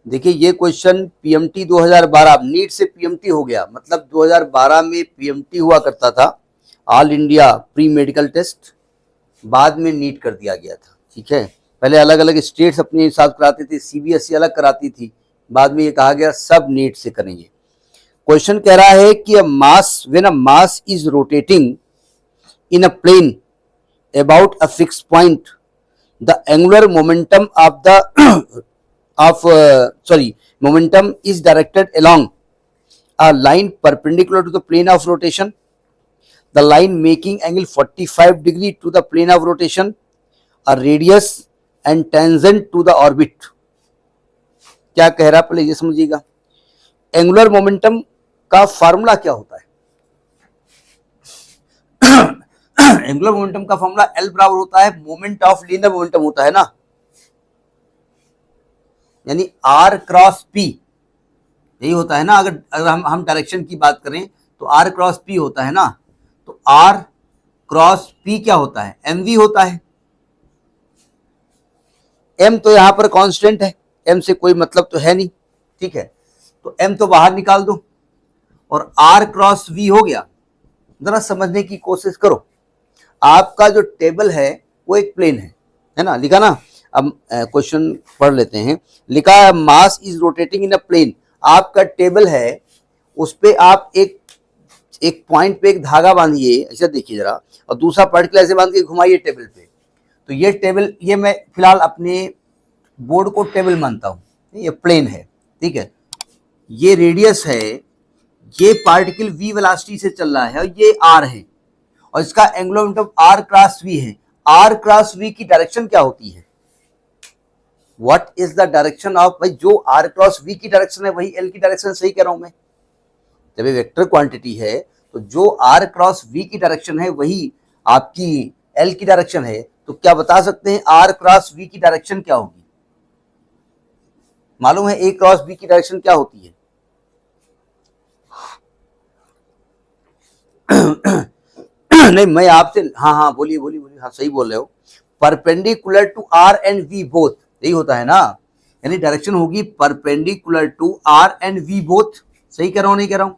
देखिए ये question PMT 2012 NEET से पीएमटी हो गया, मतलब 2012 में पीएमटी हुआ करता था, all India pre medical test, बाद में नीट कर दिया गया था। ठीक है, पहले अलग अलग स्टेट्स अपने हिसाब कराते थे, सीबीएसई अलग कराती थी, बाद में ये कहा गया सब नीट से करेंगे। क्वेश्चन कह रहा है कि when a mass is rotating in a plane about a fix point, the angular momentum of the momentum is directed along a line perpendicular to the plane of rotation, the line making angle 45 degree to the plane of rotation, a radius and tangent to the orbit। क्या कह रहा है पहले ये समझिएगा। Angular momentum का formula क्या होता है? एंगुलर मोमेंटम का फार्मूला L बराबर होता है मोमेंट ऑफ लीनियर मोमेंटम होता है ना, यानी R क्रॉस P, यही होता है ना। अगर हम डायरेक्शन की बात करें तो R क्रॉस P होता है ना, तो R क्रॉस P क्या होता है? mv होता है। m तो यहां पर कांस्टेंट है, m से कोई मतलब तो है नहीं, ठीक है, तो m तो बाहर निकाल दो और R क्रॉस V हो गया। जरा समझने की कोशिश करो, आपका जो टेबल है वो एक प्लेन है ना, लिखा ना। अब क्वेश्चन पढ़ लेते हैं। लिखा है mass is rotating in a plane, आपका टेबल है, उस पे आप एक पॉइंट पे एक धागा बांधिए, ऐसा देखिए जरा, और दूसरा पार्टिकल ऐसे बांध के घुमाइए टेबल पे। तो ये टेबल, ये मैं फिलहाल अपने बोर्ड को टेबल मानता हूँ, ये प्लेन है, ठीक है, ये रेडियस है, ये पार्टिकल v वेलोसिटी से चल रहा है और ये r है, और इसका angular momentum r cross v है। r क्रॉस v की डायरेक्शन क्या होती है? What is the direction of, भाई जो r क्रॉस v की डायरेक्शन है वही l की डायरेक्शन, सही कह रहा हूं मैं। जब ये वेक्टर क्वांटिटी है तो जो r क्रॉस v की डायरेक्शन है वही आपकी l की डायरेक्शन है। तो क्या बता सकते हैं r क्रॉस v की डायरेक्शन क्या होगी? मालूम है a क्रॉस v की डायरेक्शन क्या होती है? नहीं मैं आपसे, हाँ बोलिए, हाँ सही बोल रहे हो, perpendicular to r and v both, यही होता है ना, यानी डायरेक्शन होगी perpendicular to r and v both. सही कह रहा हूं नहीं कह रहा हूं?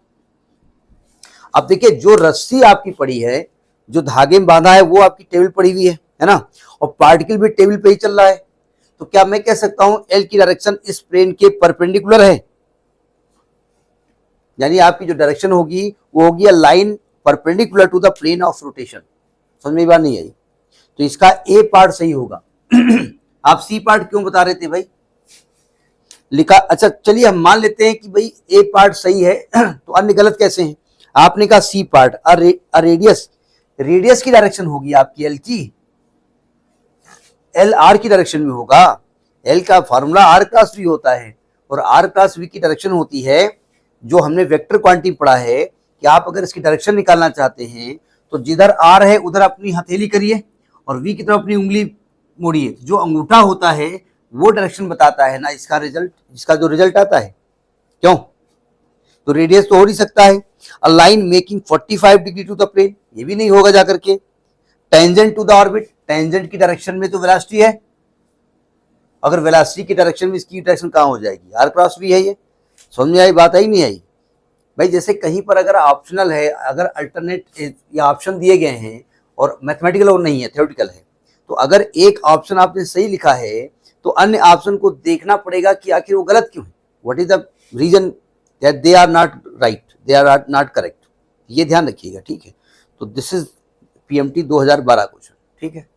अब देखिए जो रस्सी आपकी पड़ी है, जो धागे में बांधा है, वो आपकी टेबल पड़ी हुई है ना, और पार्टिकल भी टेबल पे ही चल रहा है, तो क्या मैं कह सकता हूं L की डायरेक्शन इस प्लेन के परपेंडिकुलर है? यानी आपकी जो डायरेक्शन होगी वो होगी a line perpendicular to the plane of rotation. समझ में बात नहीं आई? तो इसका ए पार्ट सही होगा। आप सी पार्ट क्यों बता रहे थे भाई? लिखा, अच्छा चलिए हम मान लेते हैं कि भाई ए पार्ट सही है, तो अन्य गलत कैसे हैं? आपने कहा सी पार्ट, रेडियस की डायरेक्शन होगी आपकी एल की, एल आर की डायरेक्शन में होगा। एल का फॉर्मूला आर क्रॉस वी होता है, और आर क्रॉस वी की डायरेक्शन होती है, जो हमने वेक्टर क्वांटिटी पढ़ा है कि आप अगर इसकी डायरेक्शन निकालना चाहते हैं तो जिधर आर है उधर अपनी हथेली करिए और वी की तरफ अपनी उंगली मोड़िए। जो अंगूठा होता है वो डायरेक्शन बताता है ना इसका रिजल्ट, इसका जो रिजल्ट आता है। क्यों? तो रेडियस तो हो नहीं सकता है। A line making 45 degree to the plane, ये भी नहीं होगा जाकर के। Tangent to the orbit, tangent की डायरेक्शन में तो वेलोसिटी है, अगर वेलोसिटी की डायरेक्शन में इसकी डायरेक्शन कहां हो जाएगी? आर क्रॉस वी है। ये समझ में आई बात? आई नहीं आई भाई? जैसे कहीं पर अगर ऑप्शनल है, अगर अल्टरनेट या ऑप्शन दिए गए हैं और मैथमेटिकल और नहीं है, थ्योरेटिकल है, तो अगर एक ऑप्शन आपने सही लिखा है तो अन्य ऑप्शन को देखना पड़ेगा कि आखिर वो गलत क्यों है, what is the reason that they are not right, they are not correct. ये ध्यान रखिएगा, ठीक है। तो दिस इज पीएमटी 2012 क्वेश्चन, ठीक है।